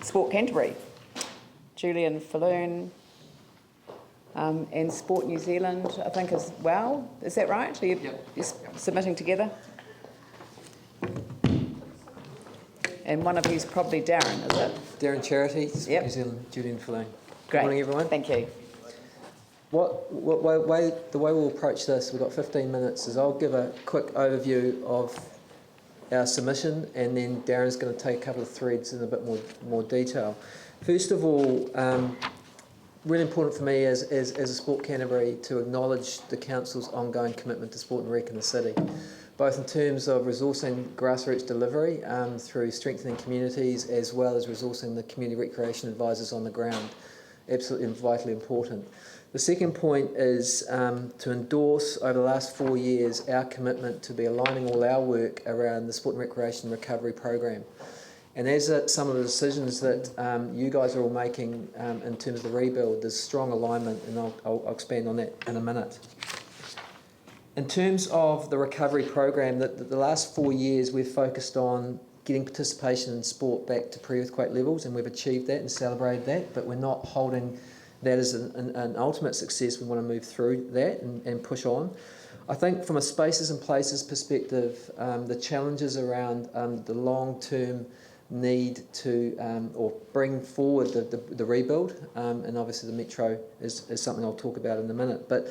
Sport Canterbury, Julyan, Falloon, and Sport New Zealand, I think, as well. Is that right? You're submitting together? And one of you's probably Darron, is it? Darron Charity, Sport New Zealand, Julyan, Falloon. Great. Good morning, everyone. Thank you. The way we'll approach this, we've got 15 minutes, is I'll give a quick overview of our submission, and then Darren's going to take a couple of threads in a bit more detail. First of all, really important for me as a Sport Canterbury to acknowledge the Council's ongoing commitment to sport and rec in the city, both in terms of resourcing grassroots delivery through strengthening communities, as well as resourcing the community recreation advisors on the ground. Absolutely and vitally important. The second point is to endorse over the last 4 years our commitment to be aligning all our work around the Sport and Recreation Recovery Program. And as some of the decisions that you guys are all making in terms of the rebuild, there's strong alignment, and I'll expand on that in a minute. In terms of the recovery program, the last 4 years we've focused on getting participation in sport back to pre-earthquake levels, and we've achieved that and celebrated that, but we're not holding that as an ultimate success. We want to move through that and push on. I think from a spaces and places perspective, the challenges around the long-term need to or bring forward the rebuild, and obviously the metro is something I'll talk about in a minute. But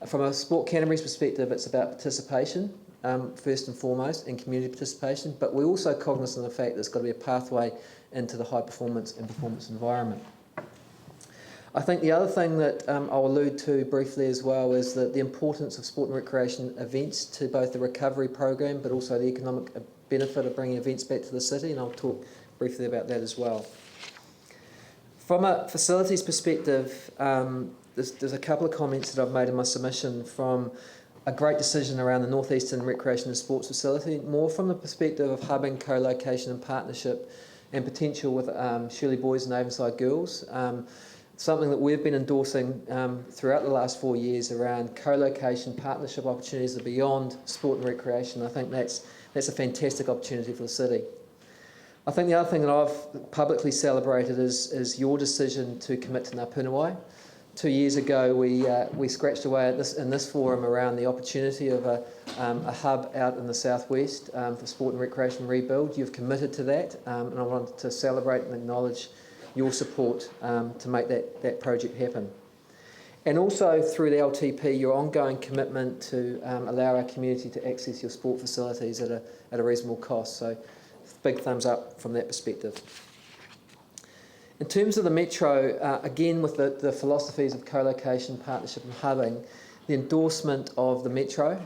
from a Sport Canterbury's perspective, it's about participation, first and foremost, and community participation, but we're also cognizant of the fact that there's got to be a pathway into the high performance and performance environment. I think the other thing that I'll allude to briefly as well is that the importance of sport and recreation events to both the recovery program, but also the economic benefit of bringing events back to the city, and I'll talk briefly about that as well. From a facilities perspective, there's a couple of comments that I've made in my submission from a great decision around the North Eastern Recreation and Sports Facility, more from the perspective of hubbing, co-location and partnership and potential with Shirley Boys and Avonside Girls. Something that we've been endorsing throughout the last 4 years around co-location partnership opportunities that are beyond sport and recreation. I think that's a fantastic opportunity for the city. I think the other thing that I've publicly celebrated is your decision to commit to Ngā Punawai. 2 years ago, we scratched away at in this forum around the opportunity of a hub out in the southwest for sport and recreation rebuild. You've committed to that, and I wanted to celebrate and acknowledge your support to make that project happen. And also through the LTP, your ongoing commitment to allow our community to access your sport facilities at a reasonable cost. So big thumbs up from that perspective. In terms of the metro, again with the philosophies of co-location, partnership and hubbing, the endorsement of the metro,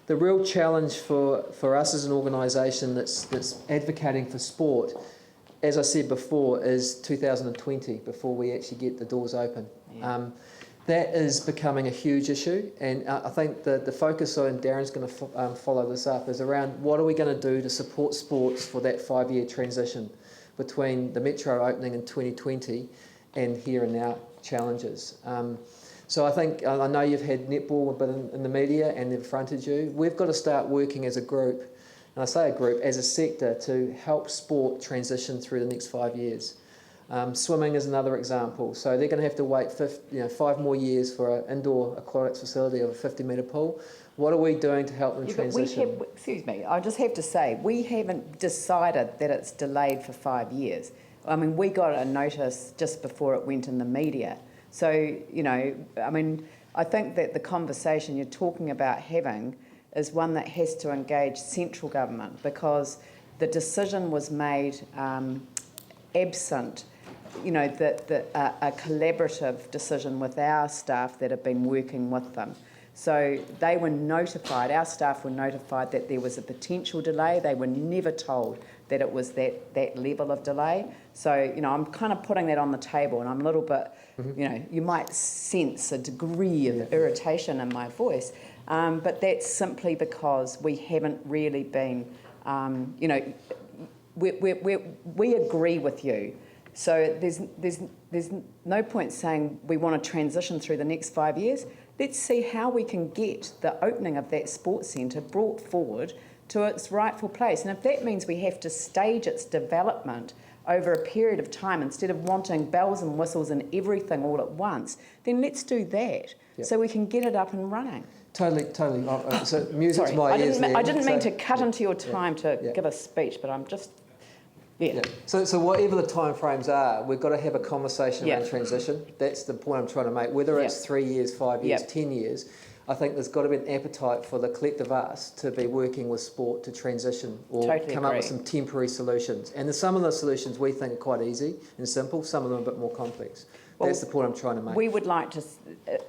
the real challenge for us as an organisation that's advocating for sport, as I said before, is 2020, before we actually get the doors open. Yeah. That is becoming a huge issue, and I think the focus, and Darren's going to follow this up, is around what are we going to do to support sports for that 5-year transition between the metro opening in 2020 and here and now challenges. So I think, I know you've had netball a bit in the media and they've fronted you. We've got to start working as a group, and I say a group, as a sector, to help sport transition through the next 5 years. Swimming is another example. So they're going to have to wait 5 more years for an indoor aquatics facility of a 50-metre pool. What are we doing to help them transition? Excuse me, I just have to say, we haven't decided that it's delayed for 5 years. I mean, we got a notice just before it went in the media. So, I mean, I think that the conversation you're talking about having is one that has to engage central government, because the decision was made absent, a collaborative decision with our staff that have been working with them. So they were notified, our staff were notified that there was a potential delay. They were never told that it was that level of delay. So, I'm kind of putting that on the table, and I'm a little bit, you might sense a degree of irritation in my voice, but that's simply because we haven't really been, we agree with you. So there's no point saying we want to transition through the next 5 years. Let's see how we can get the opening of that sports centre brought forward to its rightful place. And if that means we have to stage its development over a period of time, instead of wanting bells and whistles and everything all at once, then let's do that so we can get it up and running. Totally. So music's Sorry, my ears there. I didn't mean to cut into your time to give a speech, but I'm just... So whatever the time frames are, we've got to have a conversation around transition. That's the point I'm trying to make. Whether it's 3 years, 5 years, 10 years, I think there's got to be an appetite for the collective us to be working with sport to transition or come up with some temporary solutions. And some of the solutions we think are quite easy and simple, some of them are a bit more complex. That's the point I'm trying to make. We would like to,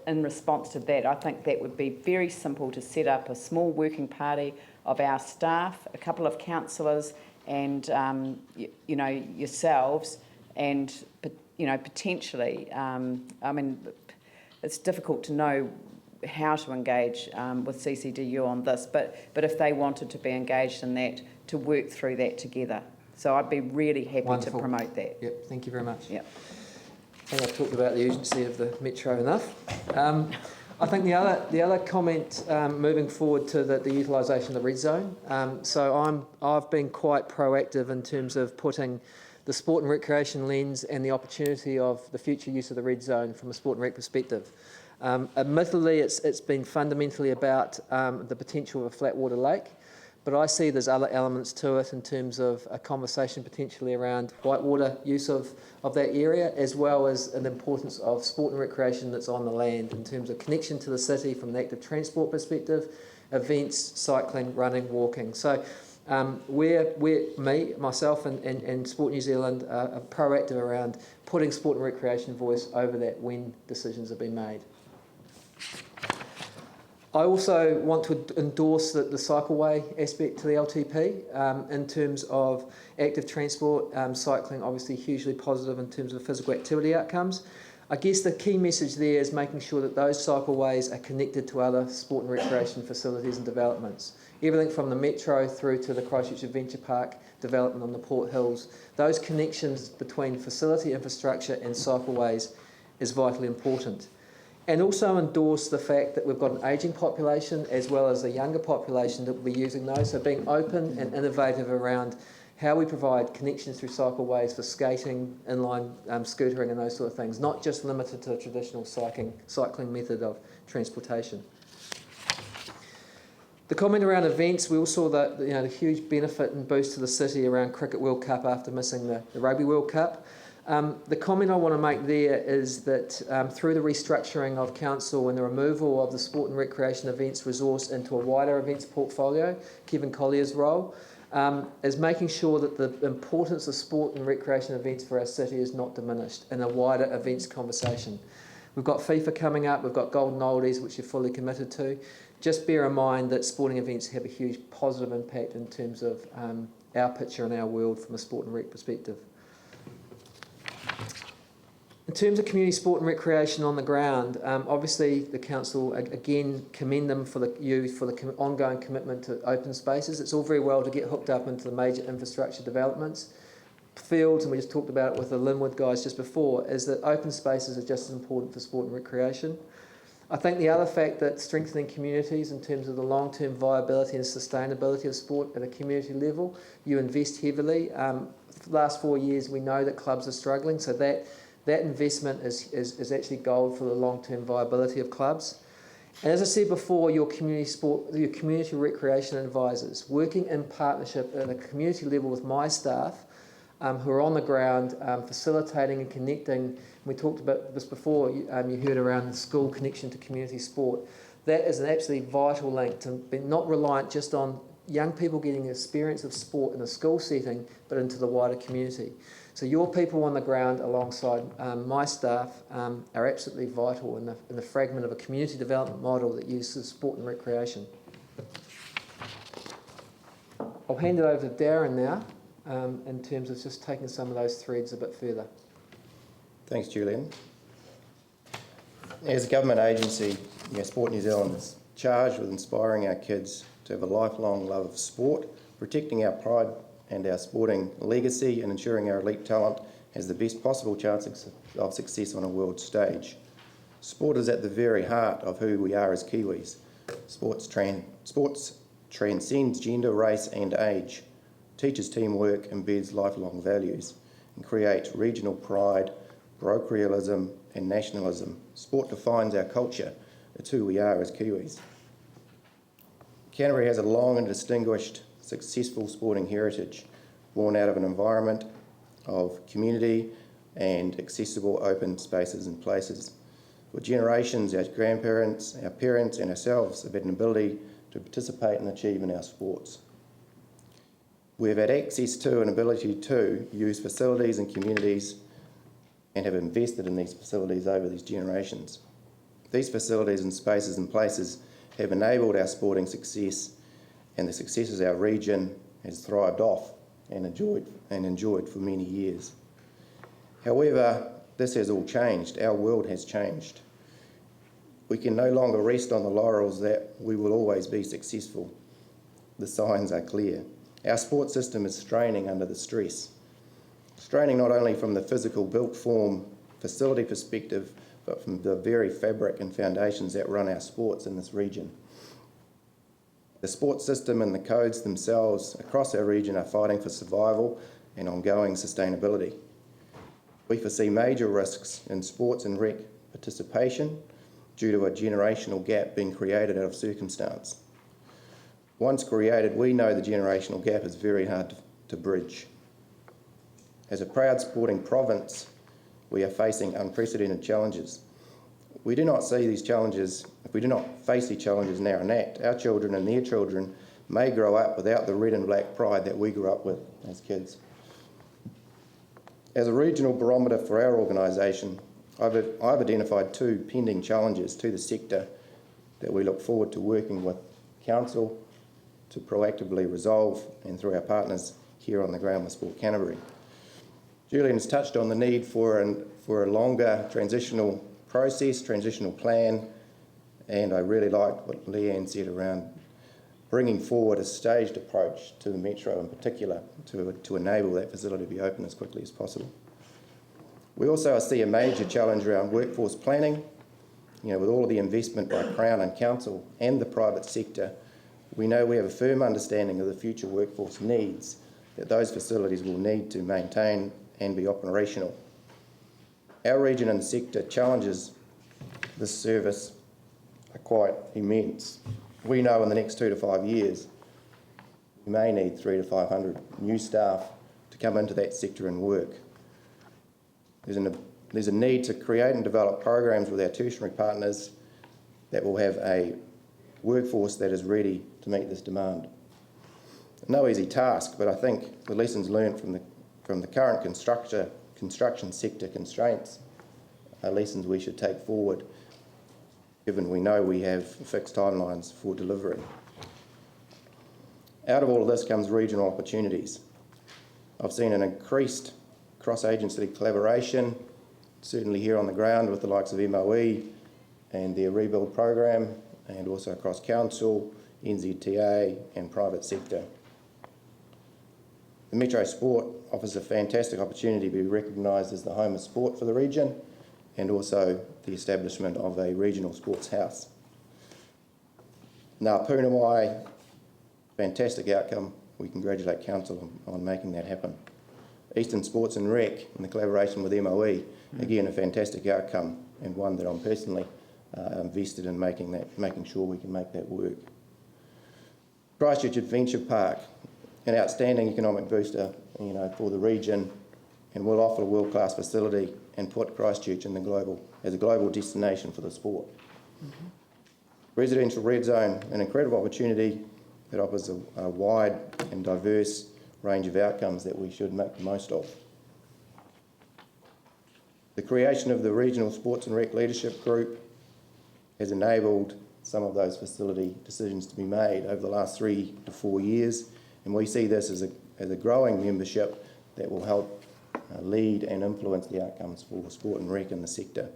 in response to that, I think that would be very simple to set up a small working party of our staff, a couple of councillors, and yourselves, and potentially, I mean, it's difficult to know how to engage with CCDU on this, but if they wanted to be engaged in that, to work through that together. So I'd be really happy to promote that. Yep, thank you very much. Yep. I think I've talked about the urgency of the Metro enough. I think the other comment moving forward to the utilisation of the red zone. So I've been quite proactive in terms of putting the sport and recreation lens and the opportunity of the future use of the red zone from a sport and rec perspective. Admittedly, it's been fundamentally about the potential of a flat water lake, but I see there's other elements to it in terms of a conversation potentially around whitewater use of that area, as well as an importance of sport and recreation that's on the land in terms of connection to the city from an active transport perspective, events, cycling, running, walking. So myself and Sport New Zealand are proactive around putting sport and recreation voice over that when decisions have been made. I also want to endorse the cycleway aspect to the LTP in terms of active transport, cycling obviously hugely positive in terms of physical activity outcomes. I guess the key message there is making sure that those cycleways are connected to other sport and recreation facilities and developments. Everything from the Metro through to the Christchurch Adventure Park development on the Port Hills, those connections between facility infrastructure and cycleways is vitally important. And also endorse the fact that we've got an ageing population as well as a younger population that will be using those. So being open and innovative around how we provide connections through cycleways for skating, inline scootering and those sort of things, not just limited to the traditional cycling method of transportation. The comment around events, we all saw the huge benefit and boost to the city around Cricket World Cup after missing the Rugby World Cup. The comment I want to make there is that through the restructuring of council and the removal of the sport and recreation events resource into a wider events portfolio, Kevin Collier's role, is making sure that the importance of sport and recreation events for our city is not diminished in a wider events conversation. We've got FIFA coming up, we've got Golden Oldies, which you're fully committed to. Just bear in mind that sporting events have a huge positive impact in terms of our picture and our world from a sport and rec perspective. In terms of community sport and recreation on the ground, obviously the council again commend them for the ongoing commitment to open spaces. It's all very well to get hooked up into the major infrastructure developments. Fields, and we just talked about it with the Linwood guys just before, is that open spaces are just as important for sport and recreation. I think the other fact that strengthening communities in terms of the long-term viability and sustainability of sport at a community level, you invest heavily. The last 4 years we know that clubs are struggling, so that investment is actually gold for the long-term viability of clubs. And as I said before, your community recreation advisors, working in partnership at a community level with my staff, who are on the ground, facilitating and connecting. We talked about this before, you heard around the school connection to community sport. That is an absolutely vital link to be not reliant just on young people getting the experience of sport in a school setting, but into the wider community. So your people on the ground alongside my staff are absolutely vital in the fragment of a community development model that uses sport and recreation. I'll hand it over to Darron now in terms of just taking some of those threads a bit further. Thanks, Julyan. As a government agency, Sport New Zealand is charged with inspiring our kids to have a lifelong love of sport, protecting our pride and our sporting legacy, and ensuring our elite talent has the best possible chance of success on a world stage. Sport is at the very heart of who we are as Kiwis. Sports transcends gender, race and age, teaches teamwork, embeds lifelong values, and create regional pride, parochialism and nationalism. Sport defines our culture. It's who we are as Kiwis. Canterbury has a long and distinguished, successful sporting heritage, born out of an environment of community and accessible open spaces and places. For generations, our grandparents, our parents and ourselves have had an ability to participate and achieve in our sports. We've had access to and ability to use facilities and communities and have invested in these facilities over these generations. These facilities and spaces and places have enabled our sporting success and the successes our region has thrived off and enjoyed for many years. However, this has all changed. Our world has changed. We can no longer rest on the laurels that we will always be successful. The signs are clear. Our sports system is straining under the stress. Straining not only from the physical built form facility perspective, but from the very fabric and foundations that run our sports in this region. The sports system and the codes themselves across our region are fighting for survival and ongoing sustainability. We foresee major risks in sports and rec participation due to a generational gap being created out of circumstance. Once created, we know the generational gap is very hard to bridge. As a proud sporting province, we are facing unprecedented challenges. We do not see these challenges, if we do not face these challenges now and act, our children and their children may grow up without the red and black pride that we grew up with as kids. As a regional barometer for our organisation, I've identified two pending challenges to the sector that we look forward to working with Council to proactively resolve and through our partners here on the ground with Sport Canterbury. Julyan has touched on the need for a longer transitional process, transitional plan, and I really liked what Leanne said around bringing forward a staged approach to the Metro in particular to enable that facility to be open as quickly as possible. We also see a major challenge around workforce planning. With all of the investment by Crown and Council and the private sector, we know we have a firm understanding of the future workforce needs that those facilities will need to maintain and be operational. Our region and sector challenges this service are quite immense. We know in the next 2 to 5 years, we may need 300 to 500 new staff to come into that sector and work. There's a need to create and develop programs with our tertiary partners that will have a workforce that is ready to meet this demand. No easy task, but I think the lessons learned from the current construction sector constraints are lessons we should take forward, given we know we have fixed timelines for delivery. Out of all of this comes regional opportunities. I've seen an increased cross-agency collaboration, certainly here on the ground with the likes of MOE and their rebuild program, and also across Council, NZTA and private sector. The Metro Sport offers a fantastic opportunity to be recognised as the home of sport for the region and also the establishment of a regional sports house. Ngā Pūnawai, fantastic outcome. We congratulate Council on making that happen. Eastern Sports and Rec in the collaboration with MOE, again a fantastic outcome and one that I'm personally invested in making sure we can make that work. Christchurch Adventure Park, an outstanding economic booster for the region, and will offer a world-class facility and put Christchurch as a global destination for the sport. Mm-hmm. Residential Red Zone, an incredible opportunity that offers a wide and diverse range of outcomes that we should make the most of. The creation of the Regional Sports and Rec Leadership Group has enabled some of those facility decisions to be made over the last 3 to 4 years, and we see this as a growing membership that will help lead and influence the outcomes for sport and rec in the sector.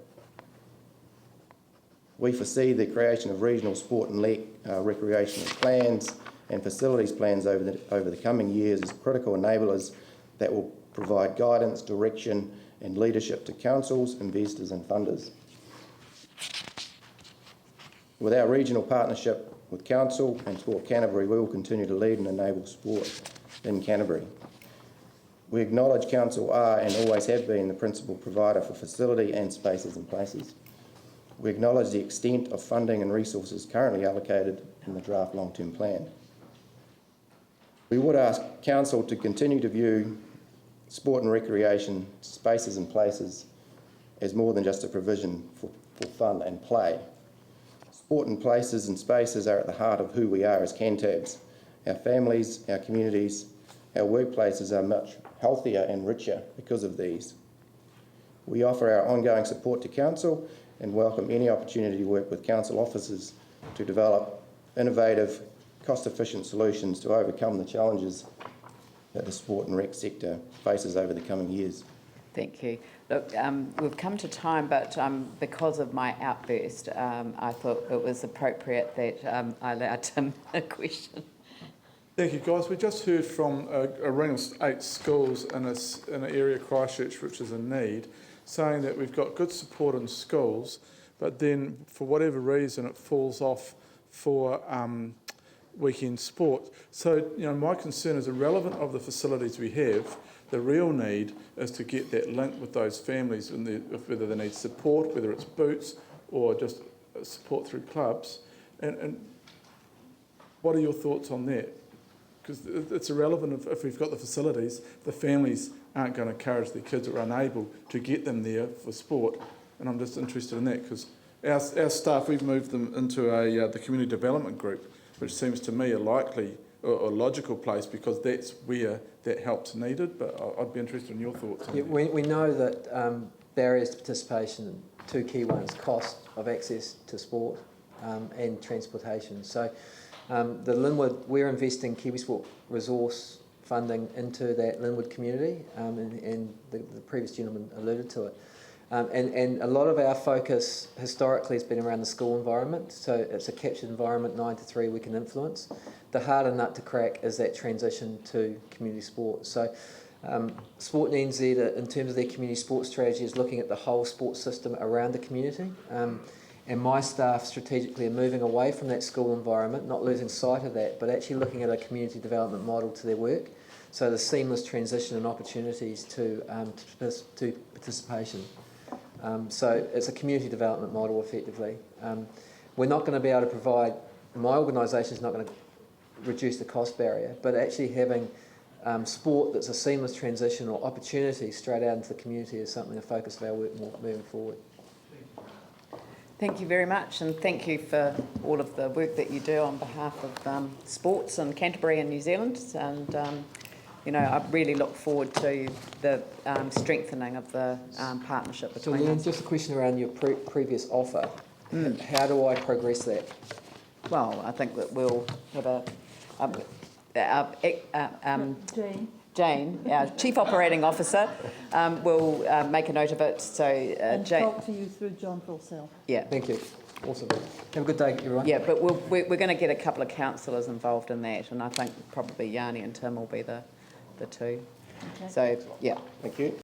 We foresee the creation of regional sport and recreational plans and facilities plans over the coming years as critical enablers that will provide guidance, direction and leadership to councils, investors and funders. With our regional partnership with Council and Sport Canterbury, we will continue to lead and enable sport in Canterbury. We acknowledge Council are and always have been the principal provider for facility and spaces and places. We acknowledge the extent of funding and resources currently allocated in the draft long-term plan. We would ask Council to continue to view sport and recreation spaces and places as more than just a provision for fun and play. Sport and places and spaces are at the heart of who we are as Cantabs. Our families, our communities, our workplaces are much healthier and richer because of these. We offer our ongoing support to Council and welcome any opportunity to work with Council officers to develop innovative, cost-efficient solutions to overcome the challenges that the sport and rec sector faces over the coming years. Thank you. Look, we've come to time, but because of my outburst, I thought it was appropriate that I allowed Tim a question. Thank you, guys. We just heard from a ring of 8 schools in an area, Christchurch, which is in need, saying that we've got good support in schools, but then for whatever reason it falls off for weekend sport. So, my concern is irrelevant of the facilities we have, the real need is to get that link with those families, whether they need support, whether it's boots or just support through clubs. And what are your thoughts on that? Because it's irrelevant if we've got the facilities, the families aren't going to encourage their kids or are unable to get them there for sport. And I'm just interested in that because our staff, we've moved them into the community development group, which seems to me a likely or logical place because that's where that help's needed. But I'd be interested in your thoughts on that. We know that barriers to participation, 2 key ones, cost of access to sport and transportation. So the Linwood, we're investing Kiwi Sport resource funding into that Linwood community, and the previous gentleman alluded to it. And a lot of our focus historically has been around the school environment, so it's a captured environment, 9 to 3 we can influence. The harder nut to crack is that transition to community sport. So Sport NZ, in terms of their community sports strategy, is looking at the whole sports system around the community. And my staff strategically are moving away from that school environment, not losing sight of that, but actually looking at a community development model to their work. So the seamless transition and opportunities to participation. So it's a community development model effectively. We're not going to be able to provide, my organisation is not going to reduce the cost barrier, but actually having sport that's a seamless transition or opportunity straight out into the community is something, a focus of our work moving forward. Thank you very much, and thank you for all of the work that you do on behalf of sports in Canterbury and New Zealand. And I really look forward to the strengthening of the partnership between So, us. just a question around your previous offer. How do I progress that? Well, I think that we'll have Jane, our Chief Operating Officer, will make a note of it. So and Jane, talk to you through John Fulsell. yeah. Thank you. Awesome. Have a good day, everyone. Yeah, but we're going to get a couple of councillors involved in that, and I think probably Yanni and Tim will be the two. Okay. So, yeah. Thank you.